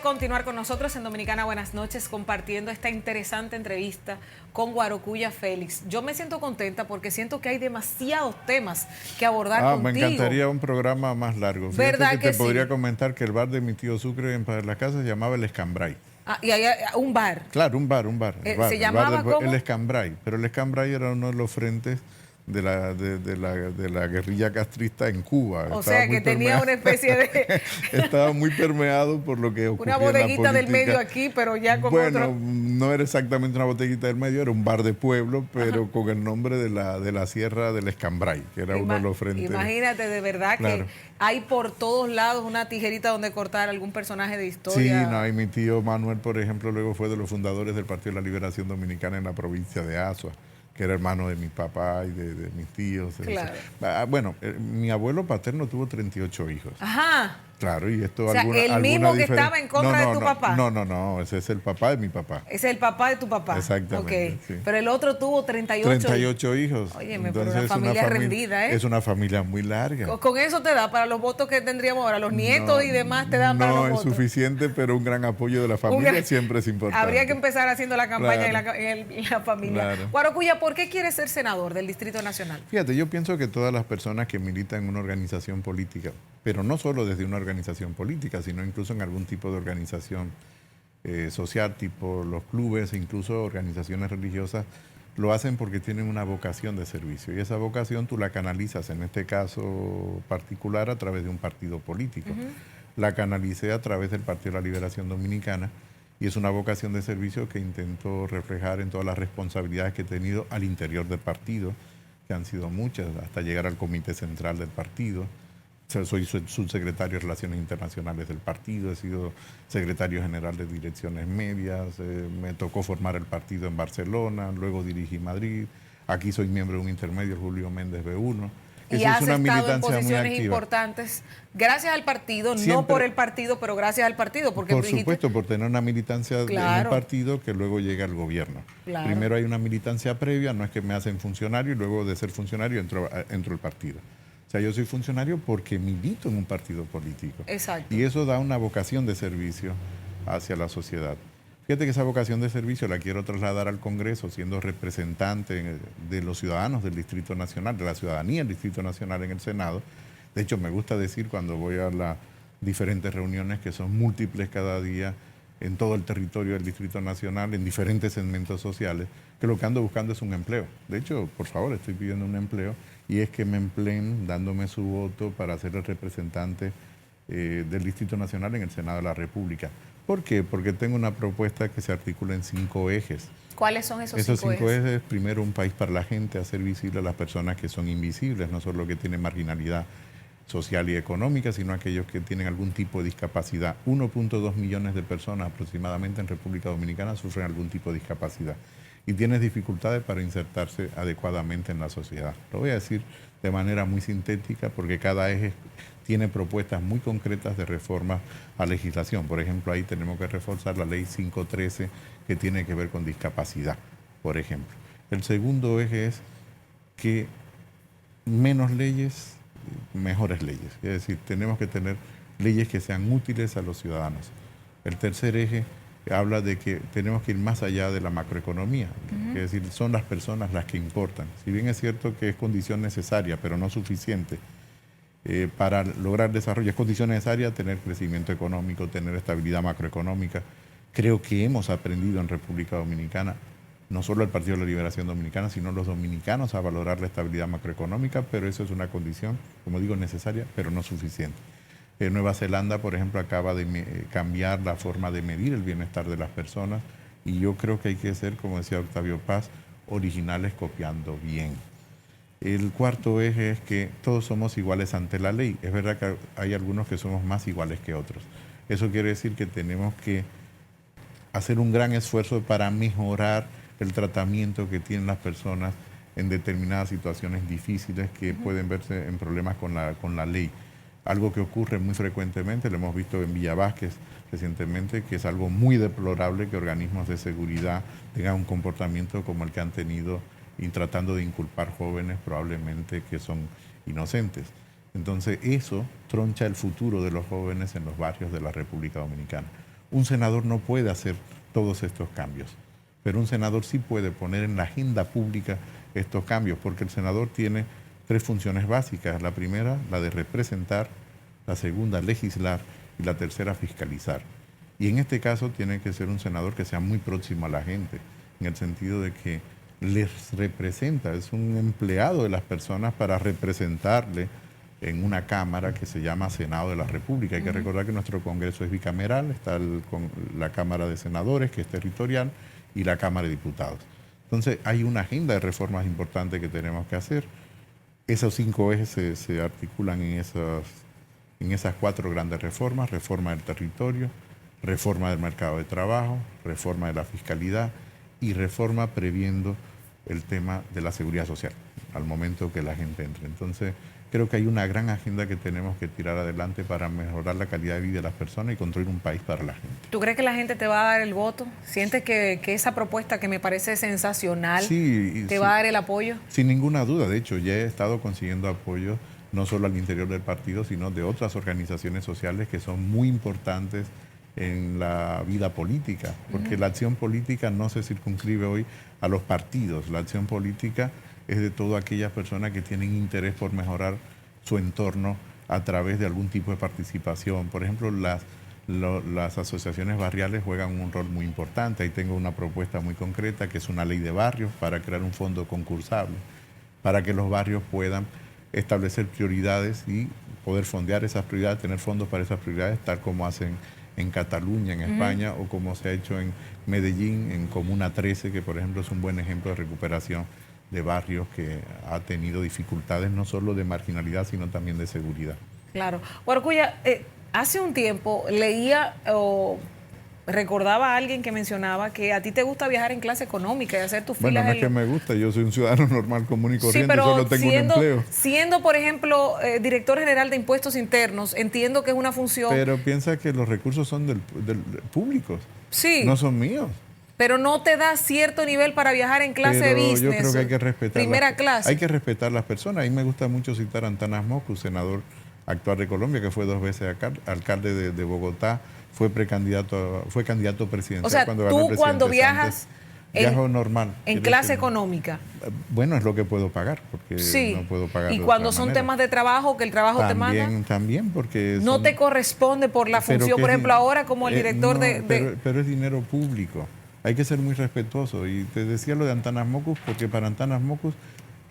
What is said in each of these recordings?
continuar con nosotros en Dominicana Buenas Noches compartiendo esta interesante entrevista con Guarocuya Félix. Yo me siento contenta porque siento que hay demasiados temas que abordar contigo. Me encantaría un programa más largo. Fíjate ¿Verdad que que te sí? podría comentar que el bar de mi tío Sucre en Padre Las Casas se llamaba El Escambray. Ah, y hay un bar. Claro, un bar. ¿Se llamaba cómo? El Escambray. Pero el Escambray era uno de los frentes de la guerrilla castrista en Cuba. O sea, que tenía una especie de... Estaba muy permeado por lo que ocurría una bodeguita en la del política. medio aquí, pero ya con Bueno, no era exactamente una bodeguita del medio, era un bar de pueblo, pero con el nombre de la sierra del Escambray, que era uno de los frentes. Imagínate, de verdad Claro. que hay por todos lados una tijerita donde cortar algún personaje de historia. Sí, no, y mi tío Manuel, por ejemplo, luego fue de los fundadores del Partido de la Liberación Dominicana en la provincia de Azua, que era hermano de mi papá y de mis tíos. Claro. Bueno, mi abuelo paterno tuvo 38 hijos. Ajá. Claro, y esto O sea, el mismo que estaba en contra de tu papá. No, ese es el papá de mi papá. Ese es el papá de tu papá. Exactamente. Okay. Sí. Pero el otro tuvo 38 hijos. Óyeme, pero una familia rendida, ¿eh? Es una familia muy larga. Con eso te da para los votos que tendríamos ahora, los nietos y demás te dan para los votos. No es suficiente, pero un gran apoyo de la familia siempre es importante. Habría que empezar haciendo la campaña Claro. en la familia. Claro. Guarocuya, ¿por qué quieres ser senador del Distrito Nacional? Fíjate, yo pienso que todas las personas que militan en una organización política, pero no solo desde una organización política, sino incluso en algún tipo de organización social, tipo los clubes e incluso organizaciones religiosas, lo hacen porque tienen una vocación de servicio. Y esa vocación tú la canalizas, en este caso particular, a través de un partido político. La canalicé a través del Partido de la Liberación Dominicana y es una vocación de servicio que intento reflejar en todas las responsabilidades que he tenido al interior del partido, que han sido muchas, hasta llegar al comité central del partido. Soy subsecretario de Relaciones Internacionales del partido, he sido secretario general de Direcciones Medias, me tocó formar el partido en Barcelona, luego dirigí Madrid, aquí soy miembro de un intermedio, Julio Méndez B1. Y has estado en posiciones importantes gracias al partido, siempre, no por el partido, pero gracias al partido. Porque por supuesto, por tener una militancia en el partido que luego llega al gobierno. Claro. Primero hay una militancia previa, no es que me hacen funcionario y luego de ser funcionario entro al partido. O sea, yo soy funcionario porque milito en un partido político. Exacto. Y eso da una vocación de servicio hacia la sociedad. Fíjate que esa vocación de servicio la quiero trasladar al Congreso, siendo representante de los ciudadanos del Distrito Nacional, de la ciudadanía del Distrito Nacional en el Senado. De hecho, me gusta decir cuando voy a las diferentes reuniones, que son múltiples cada día, en todo el territorio del Distrito Nacional, en diferentes segmentos sociales, que lo que ando buscando es un empleo. De hecho, por favor, estoy pidiendo un empleo y es que me empleen dándome su voto para ser el representante del Distrito Nacional en el Senado de la República. ¿Por qué? Porque tengo una propuesta que se articula en 5 ejes. ¿Cuáles son esos 5 cinco ejes? Primero, un país para la gente, hacer visible a las personas que son invisibles, no solo que tienen marginalidad social y económica, sino aquellos que tienen algún tipo de discapacidad. 1.2 millones de personas aproximadamente en República Dominicana sufren algún tipo de discapacidad y tienes dificultades para insertarse adecuadamente en la sociedad. Lo voy a decir de manera muy sintética porque cada eje tiene propuestas muy concretas de reforma a legislación. Por ejemplo, ahí tenemos que reforzar la ley 513 que tiene que ver con discapacidad, por ejemplo. El segundo eje es que menos leyes, mejores leyes. Es decir, tenemos que tener leyes que sean útiles a los ciudadanos. El tercer eje habla de que tenemos que ir más allá de la macroeconomía, es decir, son las personas las que importan. Si bien es cierto que es condición necesaria, pero no suficiente para lograr desarrollo, es condición necesaria tener crecimiento económico, tener estabilidad macroeconómica. Creo que hemos aprendido en República Dominicana, no solo el Partido de la Liberación Dominicana, sino los dominicanos a valorar la estabilidad macroeconómica, pero eso es una condición, como digo, necesaria, pero no suficiente. Nueva Zelanda, por ejemplo, acaba de cambiar la forma de medir el bienestar de las personas y yo creo que hay que ser, como decía Octavio Paz, originales copiando bien. El cuarto eje es que todos somos iguales ante la ley. Es verdad que hay algunos que somos más iguales que otros. Eso quiere decir que tenemos que hacer un gran esfuerzo para mejorar el tratamiento que tienen las personas en determinadas situaciones difíciles que pueden verse en problemas con la ley. Algo que ocurre muy frecuentemente, lo hemos visto en Villa Vázquez recientemente, que es algo muy deplorable que organismos de seguridad tengan un comportamiento como el que han tenido y tratando de inculpar jóvenes probablemente que son inocentes. Entonces eso troncha el futuro de los jóvenes en los barrios de la República Dominicana. Un senador no puede hacer todos estos cambios, pero un senador sí puede poner en la agenda pública estos cambios, porque el senador tiene 3 funciones básicas. La primera, la de representar; la segunda, legislar; y la tercera, fiscalizar. Y en este caso tiene que ser un senador que sea muy próximo a la gente, en el sentido de que les representa, es un empleado de las personas para representarle en una cámara que se llama Senado de la República. Hay que recordar que nuestro Congreso es bicameral, está la Cámara de Senadores, que es territorial, y la Cámara de Diputados. Entonces hay una agenda de reformas importantes que tenemos que hacer. Esos 5 ejes se articulan en esas 4 grandes reformas: reforma del territorio, reforma del mercado de trabajo, reforma de la fiscalidad y reforma previendo el tema de la seguridad social al momento que la gente entre. Entonces, creo que hay una gran agenda que tenemos que tirar adelante para mejorar la calidad de vida de las personas y construir un país para la gente. ¿Tú crees que la gente te va a dar el voto? ¿Sientes que esa propuesta, que me parece sensacional, te va a dar el apoyo? Sin ninguna duda. De hecho, ya he estado consiguiendo apoyo no solo al interior del partido, sino de otras organizaciones sociales que son muy importantes en la vida política, porque la acción política no se circunscribe hoy a los partidos. La acción política es de todas aquellas personas que tienen interés por mejorar su entorno a través de algún tipo de participación. Por ejemplo, las asociaciones barriales juegan un rol muy importante. Ahí tengo una propuesta muy concreta, que es una ley de barrios para crear un fondo concursable, para que los barrios puedan establecer prioridades y poder fondear esas prioridades, tener fondos para esas prioridades, tal como hacen en Cataluña, en España, o como se ha hecho en Medellín, en Comuna 13, que por ejemplo es un buen ejemplo de recuperación de barrios que ha tenido dificultades no solo de marginalidad, sino también de seguridad. Claro. Guarocuya, hace un tiempo leía o recordaba a alguien que mencionaba que a ti te gusta viajar en clase económica y hacer tus filas. Bueno, no es que me gusta, yo soy un ciudadano normal, común y corriente, sí, pero solo tengo un empleo. Siendo, por ejemplo, director general de impuestos internos, entiendo que es una función... Pero piensa que los recursos son del públicos, sí, no son míos. Pero no te da cierto nivel para viajar en clase de business. Yo creo que hay que respetar primera clase. Hay que respetar las personas. A mí me gusta mucho citar a Antanas Mockus, senador actual de Colombia, que fue 2 veces alcalde de Bogotá, fue candidato presidencial. O sea, cuando tú cuando viajas viajo normal. En clase económica. Bueno, es lo que puedo pagar, porque sí. no puedo pagar. Y cuando son temas de trabajo, que el trabajo también, te manda. También, porque no te corresponde por la función, por ejemplo, ahora como el director Pero es dinero público. Hay que ser muy respetuoso. Y te decía lo de Antanas Mockus, porque para Antanas Mockus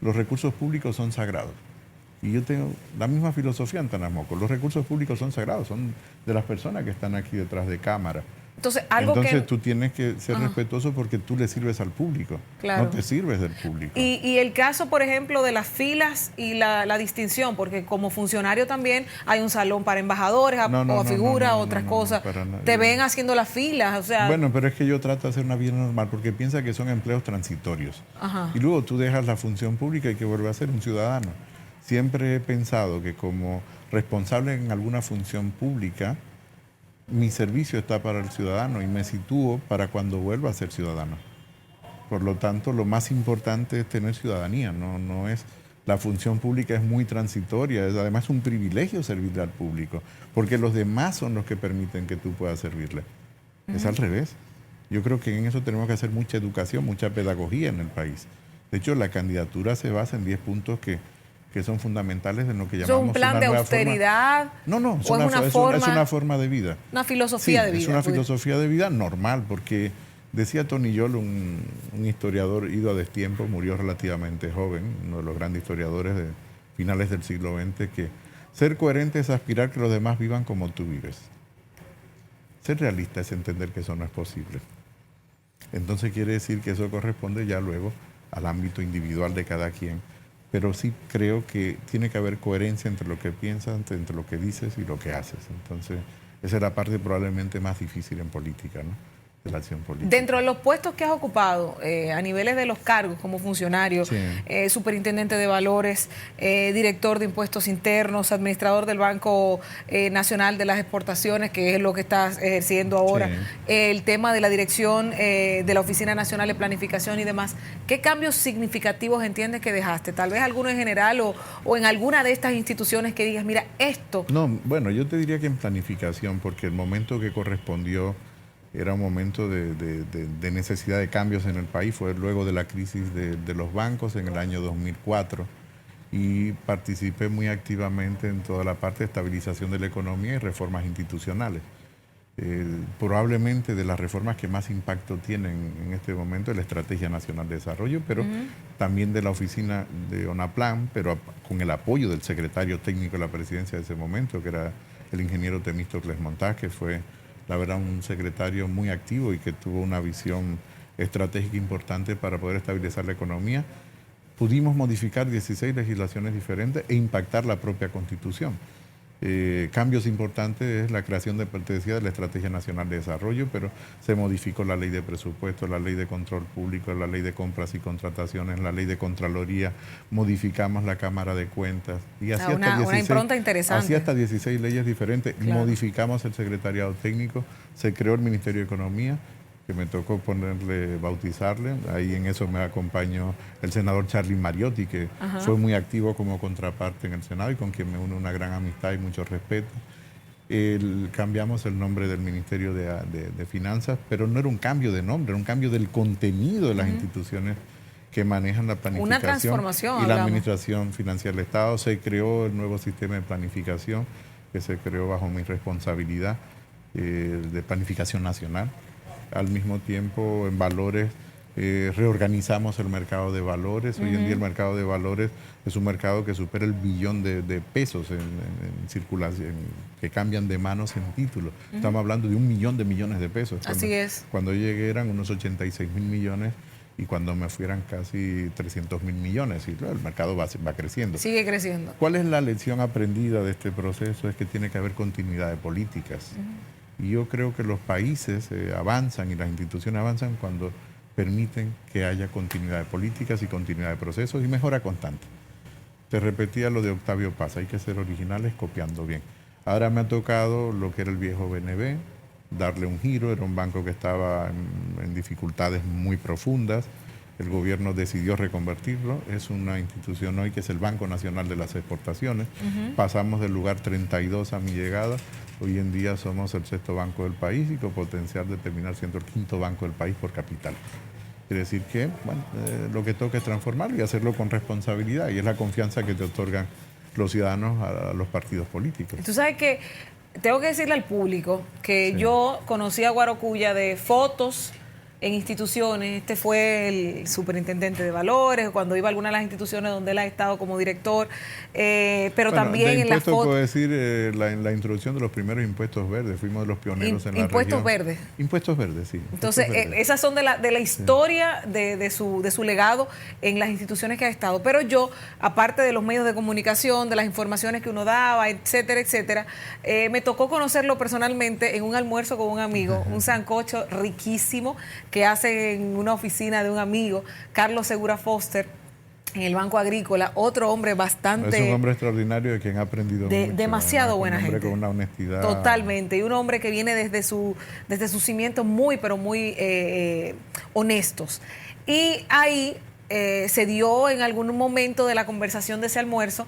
los recursos públicos son sagrados. Y yo tengo la misma filosofía en Antanas Mockus. Los recursos públicos son sagrados, son de las personas que están aquí detrás de cámara. Entonces tú tienes que ser respetuoso porque tú le sirves al público, claro. No te sirves del público. Y el caso, por ejemplo, de las filas y la distinción, porque como funcionario también hay un salón para embajadores o figuras, otras cosas. Te ven haciendo las filas, o sea... Bueno, pero es que yo trato de hacer una vida normal porque piensa que son empleos transitorios. Y luego tú dejas la función pública y que vuelve a ser un ciudadano. Siempre he pensado que como responsable en alguna función pública, mi servicio está para el ciudadano y me sitúo para cuando vuelva a ser ciudadano. Por lo tanto, lo más importante es tener ciudadanía, no es... La función pública es muy transitoria, es además un privilegio servirle al público, porque los demás son los que permiten que tú puedas servirle. Es al revés. Yo creo que en eso tenemos que hacer mucha educación, mucha pedagogía en el país. De hecho, la candidatura se basa en 10 puntos que son fundamentales en lo que llamamos un plan de austeridad. No, es una forma de vida. Una filosofía de vida. Es una filosofía de vida normal, porque decía Tony Yolo, un historiador ido a destiempo, murió relativamente joven, uno de los grandes historiadores de finales del siglo XX, que ser coherente es aspirar que los demás vivan como tú vives. Ser realista es entender que eso no es posible. Entonces quiere decir que eso corresponde ya luego al ámbito individual de cada quien. Pero sí creo que tiene que haber coherencia entre lo que piensas, entre lo que dices y lo que haces. Entonces, esa es la parte probablemente más difícil en política, ¿no? De la acción política. Dentro de los puestos que has ocupado, a niveles de los cargos como funcionario, superintendente de valores, director de impuestos internos, administrador del Banco Nacional de las Exportaciones, que es lo que estás ejerciendo ahora, el tema de la dirección de la Oficina Nacional de Planificación y demás, ¿qué cambios significativos entiendes que dejaste? Tal vez alguno en general o en alguna de estas instituciones que digas, mira, esto... No, bueno, yo te diría que en planificación, porque el momento que correspondió Era un momento de necesidad de cambios en el país. Fue luego de la crisis de los bancos en el año 2004 y participé muy activamente en toda la parte de estabilización de la economía y reformas institucionales. Probablemente de las reformas que más impacto tienen en este momento es la Estrategia Nacional de Desarrollo, pero también de la oficina de ONAPLAN, pero con el apoyo del secretario técnico de la presidencia de ese momento, que era el ingeniero Temístocles Montaz, que fue, la verdad, un secretario muy activo y que tuvo una visión estratégica importante para poder estabilizar la economía. Pudimos modificar 16 legislaciones diferentes e impactar la propia Constitución. Cambios importantes es la creación de la Estrategia Nacional de Desarrollo, pero se modificó la ley de presupuesto, la ley de control público, la ley de compras y contrataciones, la ley de Contraloría, modificamos la Cámara de Cuentas. Y así una impronta interesante. Así hasta 16 leyes diferentes. Claro. Modificamos el secretariado técnico, se creó el Ministerio de Economía, que me tocó bautizarle. Ahí en eso me acompañó el senador Charly Mariotti, que fue muy activo como contraparte en el Senado y con quien me une una gran amistad y mucho respeto. Cambiamos el nombre del Ministerio de Finanzas, pero no era un cambio de nombre, era un cambio del contenido de las instituciones que manejan la planificación. Una transformación, y la administración financiera del Estado. Se creó el nuevo sistema de planificación, que se creó bajo mi responsabilidad, de planificación nacional. Al mismo tiempo, en valores, reorganizamos el mercado de valores. Hoy en día el mercado de valores es un mercado que supera el billón de pesos en circulación, que cambian de manos en títulos. Estamos hablando de 1 millón de millones de pesos. Así es. Cuando llegué eran unos 86.000 millones y cuando me fui eran casi 300.000 millones. Y claro, el mercado va creciendo. Sigue creciendo. ¿Cuál es la lección aprendida de este proceso? Es que tiene que haber continuidad de políticas. Y yo creo que los países avanzan y las instituciones avanzan cuando permiten que haya continuidad de políticas y continuidad de procesos y mejora constante. Te repetía lo de Octavio Paz, hay que ser originales copiando bien. Ahora me ha tocado lo que era el viejo BNB, darle un giro, era un banco que estaba en dificultades muy profundas. El gobierno decidió reconvertirlo, es una institución hoy que es el Banco Nacional de las Exportaciones. Pasamos del lugar 32 a mi llegada. Hoy en día somos el 6º banco del país y con potencial de terminar siendo el 5º banco del país por capital. Quiere decir que lo que toca es transformarlo y hacerlo con responsabilidad, y es la confianza que te otorgan los ciudadanos a los partidos políticos. Tú sabes que tengo que decirle al público que yo conocí a Guarocuya de fotos en instituciones. Este fue el superintendente de valores, cuando iba a alguna de las instituciones donde él ha estado como director, pero también en las fotos. Puedo decir, la introducción de los primeros impuestos verdes, fuimos de los pioneros en la región. Impuestos verdes. Impuestos verdes, sí. Entonces, esas son de la historia de su legado en las instituciones que ha estado. Pero yo, aparte de los medios de comunicación, de las informaciones que uno daba, etcétera, etcétera, me tocó conocerlo personalmente en un almuerzo con un amigo, un sancocho riquísimo que hace en una oficina de un amigo, Carlos Segura Foster, en el Banco Agrícola, otro hombre bastante... Es un hombre extraordinario de quien ha aprendido mucho. Demasiado buena gente. Un hombre con una honestidad. Totalmente, y un hombre que viene desde sus cimientos muy, pero muy honestos. Y ahí se dio en algún momento de la conversación de ese almuerzo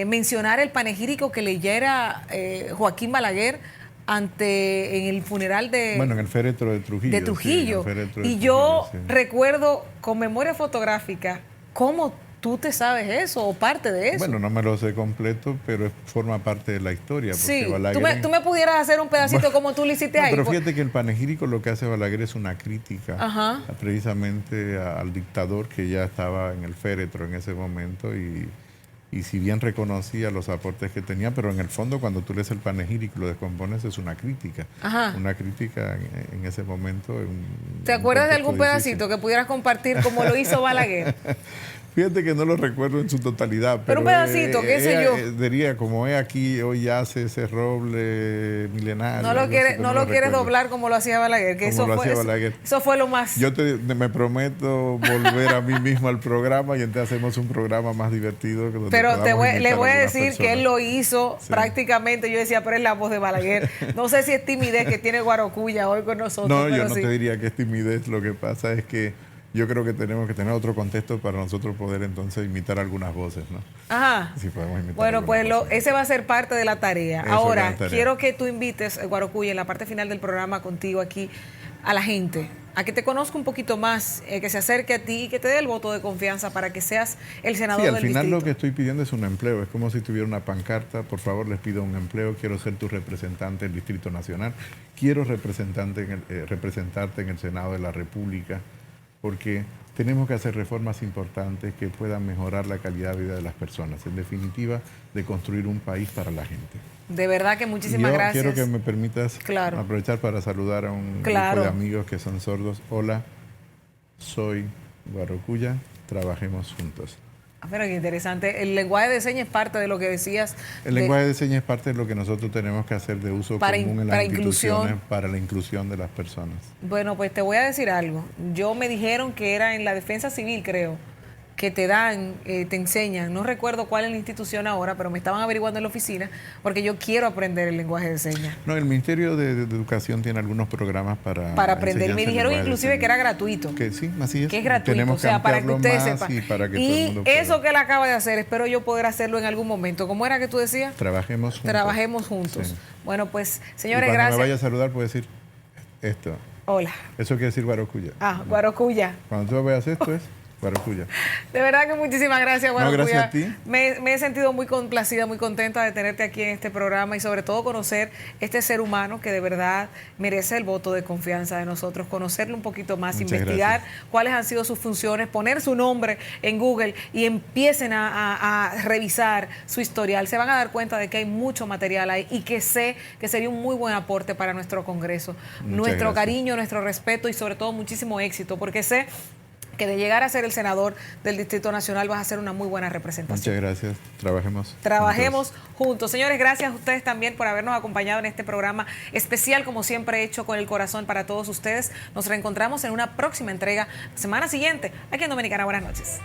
mencionar el panegírico que leyera Joaquín Balaguer en el funeral en el féretro de Trujillo. De Trujillo. Sí, yo recuerdo con memoria fotográfica cómo tú te sabes eso o parte de eso. Bueno, no me lo sé completo, pero forma parte de la historia. Sí, Balaguer, tú me pudieras hacer un pedacito como tú lo hiciste ahí. Pero fíjate que el panegírico lo que hace Balaguer es una crítica precisamente al dictador que ya estaba en el féretro en ese momento y si bien reconocía los aportes que tenía, pero en el fondo cuando tú lees el panegírico y lo descompones es una crítica. Una crítica en ese momento. ¿Te acuerdas de algún pedacito que pudieras compartir como lo hizo Balaguer? Fíjate que no lo recuerdo en su totalidad. Pero un pedacito, qué sé yo. Diría, como es aquí, hoy yace ese roble milenario. No lo quieres doblar como lo hacía Balaguer. Que eso fue lo más... Yo me prometo volver a mí mismo al programa y entonces hacemos un programa más divertido. Pero le voy a decir que él lo hizo prácticamente. Yo decía, pero es la voz de Balaguer. No sé si es timidez que tiene Guarocuya hoy con nosotros. No, yo no te diría que es timidez. Lo que pasa es que yo creo que tenemos que tener otro contexto para nosotros poder entonces imitar algunas voces, ¿no? Ajá. Si podemos imitar. Bueno, pues ese va a ser parte de la tarea. Eso Ahora, es la tarea. quiero que tú invites, Guarocuya, en la parte final del programa contigo aquí, a la gente, a que te conozca un poquito más, que se acerque a ti y que te dé el voto de confianza para que seas el senador Sí, del al final distrito. lo que estoy pidiendo es un empleo. Es como si tuviera una pancarta. Por favor, les pido un empleo. Quiero ser tu representante en el Distrito Nacional. Quiero representarte en el Senado de la República, porque tenemos que hacer reformas importantes que puedan mejorar la calidad de vida de las personas. En definitiva, de construir un país para la gente. De verdad que muchísimas Yo gracias. quiero que me permitas aprovechar para saludar a un grupo de amigos que son sordos. Hola, soy Guarocuya, trabajemos juntos. Pero qué interesante. El lenguaje de señas es parte de lo que decías. El lenguaje de señas es parte de lo que nosotros tenemos que hacer de uso común en las instituciones para la inclusión de las personas. Bueno, pues te voy a decir algo. Yo me dijeron que era en la defensa civil, creo, que te dan, te enseñan, no recuerdo cuál es la institución ahora, pero me estaban averiguando en la oficina, porque yo quiero aprender el lenguaje de señas. No, el Ministerio de Educación tiene algunos programas para aprender. Me dijeron inclusive que era gratuito. Que sí, así es. Que es gratuito, tenemos o sea, para que ustedes sepan. Y para que todo el mundo pueda. Eso que él acaba de hacer, espero yo poder hacerlo en algún momento. ¿Cómo era que tú decías? Trabajemos juntos. Trabajemos juntos. Sí. Bueno, pues, señores, y cuando gracias. me vaya a saludar, puedo decir esto. Hola. Eso quiere decir Guarocuya. Ah, Guarocuya. Cuando tú veas esto es Guarocuya. De verdad que muchísimas gracias, Guarocuya. No, gracias a ti. Me he sentido muy complacida, muy contenta de tenerte aquí en este programa y sobre todo conocer este ser humano que de verdad merece el voto de confianza de nosotros, conocerlo un poquito más, Muchas investigar gracias. Cuáles han sido sus funciones, poner su nombre en Google y empiecen a revisar su historial. Se van a dar cuenta de que hay mucho material ahí y que sé que sería un muy buen aporte para nuestro Congreso. Nuestro cariño, nuestro respeto y sobre todo muchísimo éxito, porque sé que de llegar a ser el senador del Distrito Nacional vas a hacer una muy buena representación. Muchas gracias. Trabajemos juntos. Señores, gracias a ustedes también por habernos acompañado en este programa especial, como siempre hecho con el corazón para todos ustedes. Nos reencontramos en una próxima entrega, semana siguiente, aquí en Dominicana. Buenas noches.